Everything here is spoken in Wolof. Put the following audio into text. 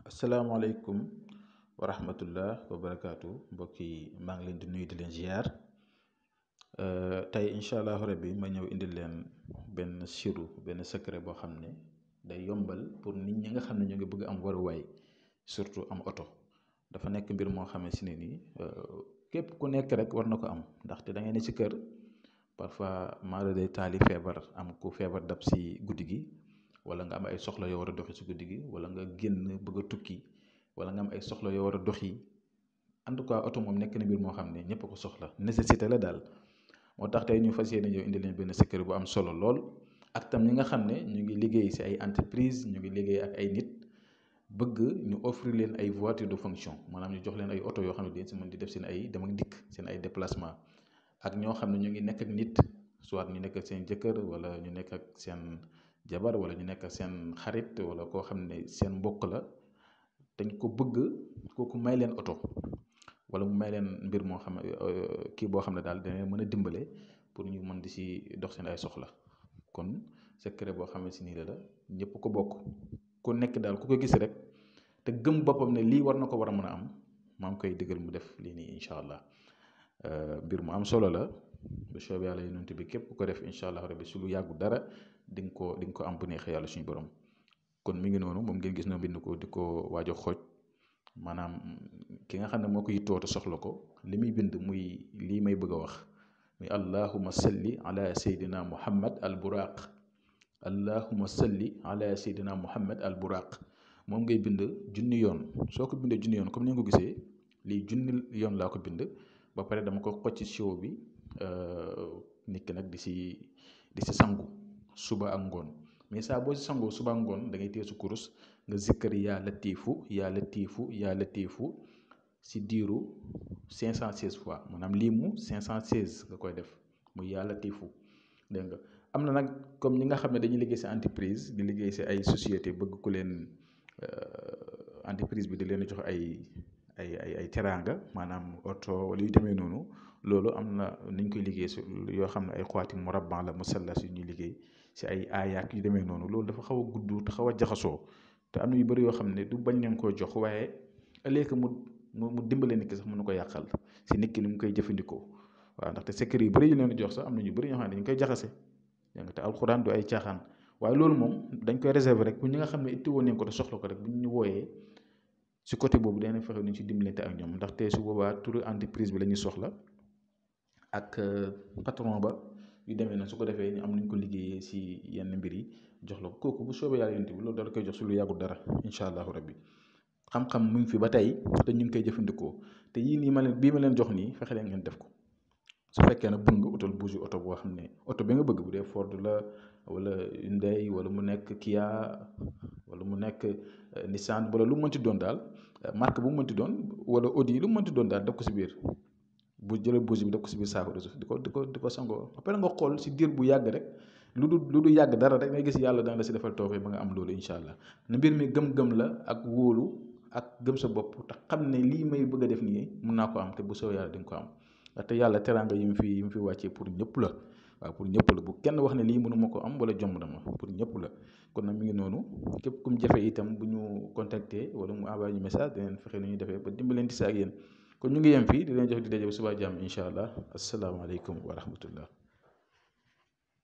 asalaamaaleykum wa rahmatullah wa barakaatu mbokk yi maa ngi leen di nuyu di leen ziar tey incha allahu rabbi ma ñëw indil leen benn siru benn secret boo xam ne day yombal pour nit ñi nga xam ne ñu ngi bëgg am waruwaay surtout am oto dafa nekk mbir moo xamee si ne nii képp ku nekk rek war na ko am ndaxte da ngay ne ci kër parfois maara day taali feebar am ku feebar dab si guddi gi. wala nga am ay soxla yoo war a doxi ci guddi gi wala nga génn bëgg a tukki wala nga am ay soxla yoo war a doxi en tout cas oto moom nekk na mbir moo xam ne ñëpp ko soxla nécessité la daal moo tax tey ñu fas yéene ñëw indi leen benn secret bu am solo lool ak tam ñi nga xam ne ñu ngi liggéey ci ay entreprise ñu ngi liggéey ak ay nit bëgg ñu offrir leen ay voiture de fonction maanaam ñu jox leen ay oto yoo xam ne dañ si mën di def seen ay dem ak dikk seen ay déplacement ak ñoo xam ne ñu ngi nekk ak nit soit ñu nekk ak seen jëkkër wala ñu nekk ak seen jabar wala ñu nekk seen xarit wala koo xam ne seen mbokk la dañ ko bëgg kooku may leen oto wala mu may leen mbir moo xam kii boo xam ne daal dana mën a dimbale pour ñu mën di si dox seen ay soxla kon secret boo xam ne si nii la ñëpp ko bokk ku nekk daal ku ko gis rek te gëm boppam ne lii war na ko war a mën a am maa ngi koy digal mu def lii nii incha allah mbir mu am solo la bu soobee yàlla yonent bi képp ku ko def incha allah rabbi su lu yàggu dara di nga ko am bu neexee yàlla suñu borom kon mi ngi noonu moom ngeen gis na bind ko di ko waaj a xooj maanaam ki nga xam ne moo ko yittoo te soxla ko li muy bind muy lii may bëgg a wax muy allahuma salli ala sayyidina muhammad al buraq allahuma salli ala sayyidina muhammad al buraq moom ngay bind junni yoon soo ko bindee junni yoon comme ni nga ko gisee lii junni yoon laa ko bind ba pare dama ko xocc ci siwo bi nit ki nag di si sangu suba ak ngoon mais saa boo si sangoo suba ak ngoon da ngay téye su kurus nga zikkar yaa latiifu yaa latiifu yaa latiifu si diiru 516 fois maanaam lii mu 516 nga koy def muy yaa latiifu dégg nga am na nag comme ñi nga xam ne dañuy liggéey si entreprise di liggéey si ay société bëgg ku leen entreprise bi di leen jox ay teraanga maanaam oto wala yu demee noonu loolu am na ni ñu koy liggéey si yoo xam ne ay xawaati murabba la musallas yu ñuy liggéey si ay aayaak yu demee noonu loolu dafa xaw a gudd te xaw a jaxasoo te am na yu bëri yoo xam ne du bañ leen koo jox waaye ëllëg mu dimbale nit ki sax mën na ko yàqal si nit ki ni mu koy jëfandikoo waaw ndaxte secret yu bëri yu leen di jox sax am na ñu bëri ñoo xam ne dañu koy jaxase te alxuraan du ay caaxaan waaye loolu moom dañ koy réserver rek pour ñi nga xam ne itti woon nañ ko te soxla ko rek bu ñu wooyee si côté boobu danañ fexe nu ñu si dimbalante ak ñoom ndaxte su boobaa turu entreprise bi la ñuy soxla ak patron ba yu demee na su ko defee ñu am nañ ko liggéeyee si yenn mbir yi jox la ko kooku bu soobee yàlla yonent bi loolu dala koy jox si lu yàggul dara incha allahu rabbi xam-xam mu ngi fi ba tey te ñu ngi koy jëfandikoo te yii nii bii ma leen jox nii fexe leen ngeen def ko su fekkee nag bëgg nga utal bougie oto boo xam ne oto bi nga bëgg bu dee Ford la wala Hyundai wala mu nekk Kia wala mu nekk Nissan wala lu mu mënti doon daal marque bu mu mënti doon wala Audi lu mu mënti doon daal def ko si biir bu jëlee bougie bi def ko si biir saako di ko sangoo après nga xool si diir bu yàgg rek lu du yàgg dara rek ngay gis yàlla danga la si defal tawfeex ba nga am loolu incha allah na mbir mi gëm-gëm la ak wóolu ak gëm sa bopp te xam ne lii may bëgg a def nii mun naa ko am te bu soo yàlla di nga ko am te yàlla teraanga yi mu fi wàccee pour ñëpp la waaw pour ñëpp la bu kenn wax ne lii mënuma ko am wala jomb na ma pour ñëpp la kon nag mi ngi noonu képp kum jafe itam bu ñu contacter wala mu envoyé ñu message dinañ fexe nu ñuy defee ba dimbaleen di sa ak yéen kon ñu ngi yem fii di leen jox di daje ba suba jàmm incha allah asalaamaaleykum wa rahmatullah